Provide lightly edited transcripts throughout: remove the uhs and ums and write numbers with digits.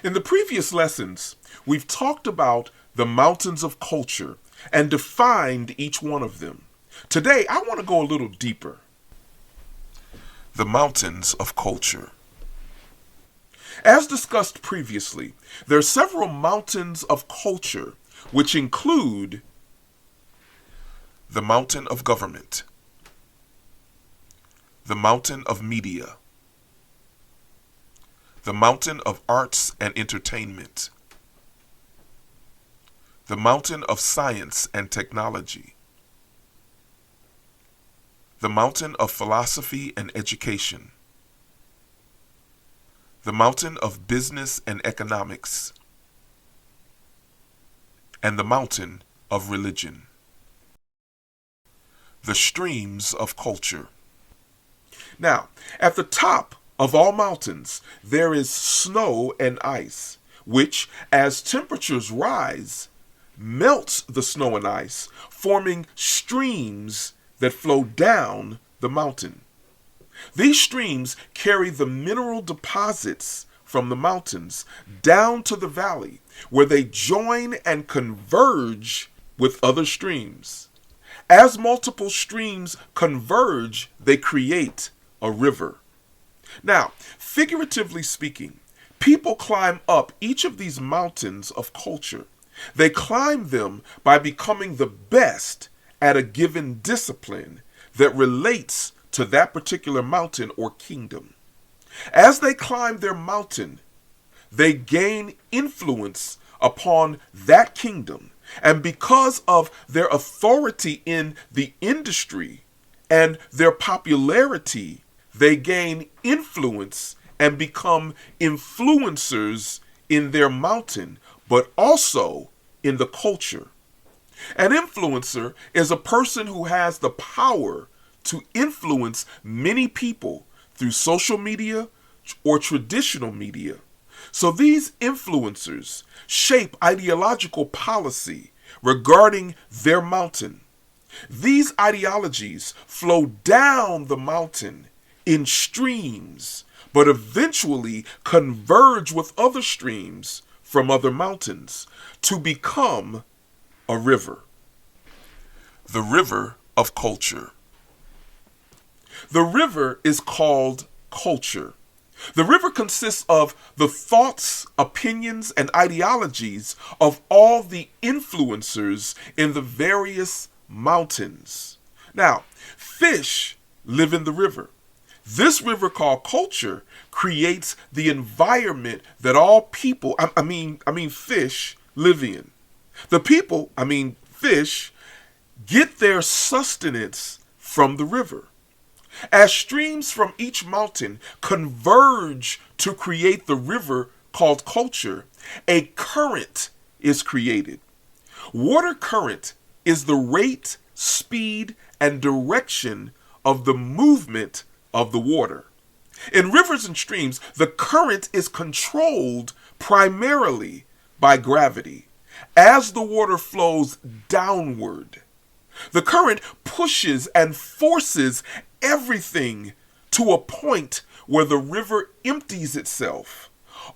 In the previous lessons, we've talked about the mountains of culture and defined each one of them. Today, I want to go a little deeper. The mountains of culture. As discussed previously, there are several mountains of culture, which include the mountain of government, the mountain of media, the mountain of arts and entertainment, the mountain of science and technology, the mountain of philosophy and education, the mountain of business and economics, and the mountain of religion. The streams of culture. Now, at the top of all mountains, there is snow and ice, which, as temperatures rise, melts the snow and ice, forming streams that flow down the mountain. These streams carry the mineral deposits from the mountains down to the valley, where they join and converge with other streams. As multiple streams converge, they create a river. Now, figuratively speaking, people climb up each of these mountains of culture. They climb them by becoming the best at a given discipline that relates to that particular mountain or kingdom. As they climb their mountain, they gain influence upon that kingdom, and because of their authority in the industry and their popularity, they gain influence and become influencers in their mountain, but also in the culture. An influencer is a person who has the power to influence many people through social media or traditional media. So these influencers shape ideological policy regarding their mountain. These ideologies flow down the mountain in streams, but eventually converge with other streams from other mountains to become a river. The river of culture. The river is called culture. The river consists of the thoughts, opinions, and ideologies of all the influencers in the various mountains. Now, fish live in the river. This river called culture creates the environment that all people, fish, live in. The people, fish, get their sustenance from the river. As streams from each mountain converge to create the river called culture, a current is created. Water current is the rate, speed, and direction of the movement of the water. In rivers and streams, the current is controlled primarily by gravity. As the water flows downward, the current pushes and forces everything to a point where the river empties itself.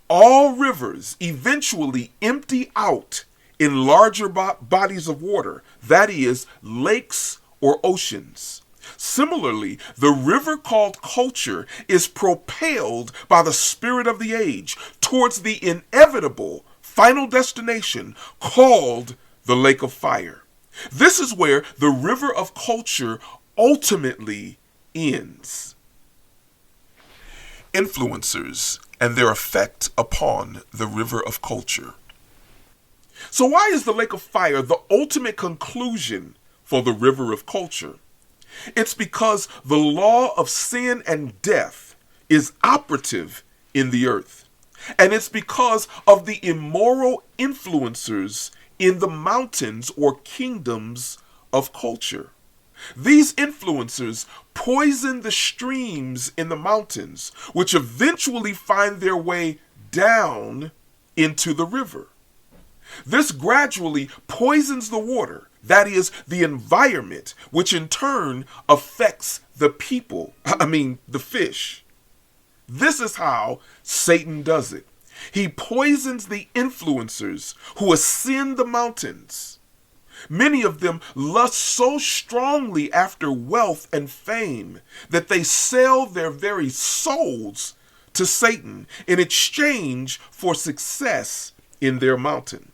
All rivers eventually empty out in larger bodies of water, that is, lakes or oceans. Similarly, the river called culture is propelled by the spirit of the age towards the inevitable final destination called the lake of fire. This is where the river of culture ultimately ends. Influencers and their effect upon the river of culture. So why is the lake of fire the ultimate conclusion for the river of culture? It's because the law of sin and death is operative in the earth. And it's because of the immoral influencers in the mountains or kingdoms of culture. These influencers poison the streams in the mountains, which eventually find their way down into the river. This gradually poisons the water, that is, the environment, which in turn affects the people, the fish. This is how Satan does it. He poisons the influencers who ascend the mountains. Many of them lust so strongly after wealth and fame that they sell their very souls to Satan in exchange for success in their mountain.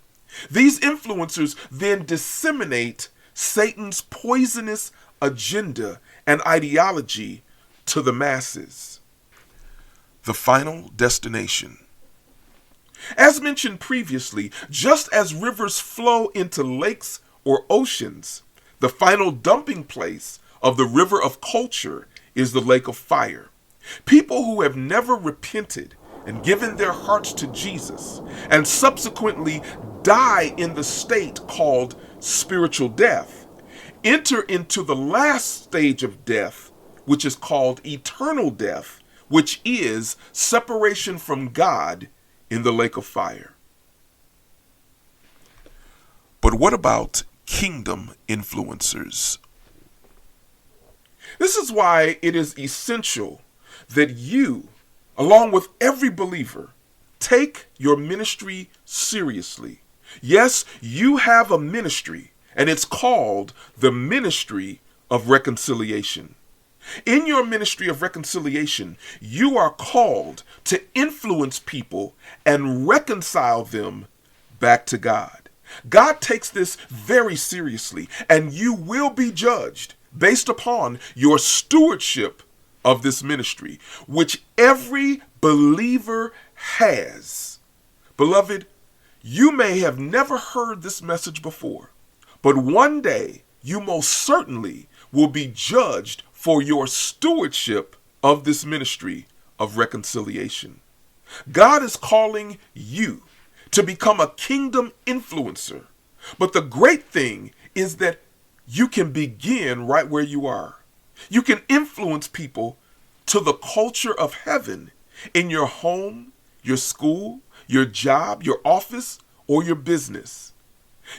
These influencers then disseminate Satan's poisonous agenda and ideology to the masses. The final destination. As mentioned previously, just as rivers flow into lakes or oceans, the final dumping place of the river of culture is the lake of fire. People who have never repented and given their hearts to Jesus and subsequently die in the state called spiritual death enter into the last stage of death, which is called eternal death, which is separation from God in the lake of fire. But what about kingdom influencers? This is why it is essential that you, along with every believer, take your ministry seriously. Yes, you have a ministry, and it's called the ministry of reconciliation. In your ministry of reconciliation, you are called to influence people and reconcile them back to God. God takes this very seriously, and you will be judged based upon your stewardship of this ministry, which every believer has. Beloved, you may have never heard this message before, but one day you most certainly will be judged for your stewardship of this ministry of reconciliation. God is calling you to become a kingdom influencer, but the great thing is that you can begin right where you are. You can influence people to the culture of heaven in your home, your school, your job, your office, or your business.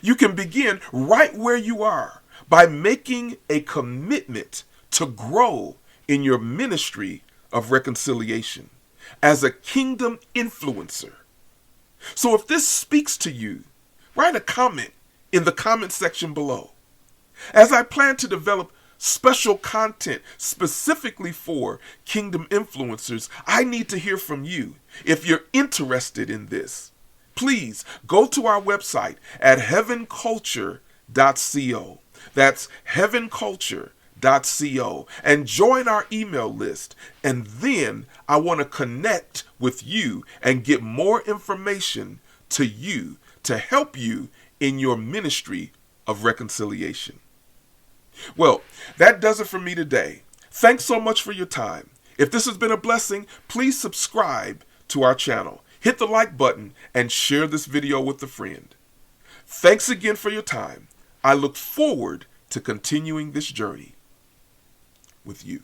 You can begin right where you are by making a commitment to grow in your ministry of reconciliation as a kingdom influencer. So if this speaks to you, write a comment in the comment section below. As I plan to develop special content specifically for kingdom influencers, I need to hear from you. If you're interested in this, please go to our website at HeavenCulture.co. That's HeavenCulture.co, and join our email list. And then I want to connect with you and get more information to you to help you in your ministry of reconciliation. Well, that does it for me today. Thanks so much for your time. If this has been a blessing, please subscribe to our channel. Hit the like button and share this video with a friend. Thanks again for your time. I look forward to continuing this journey with you.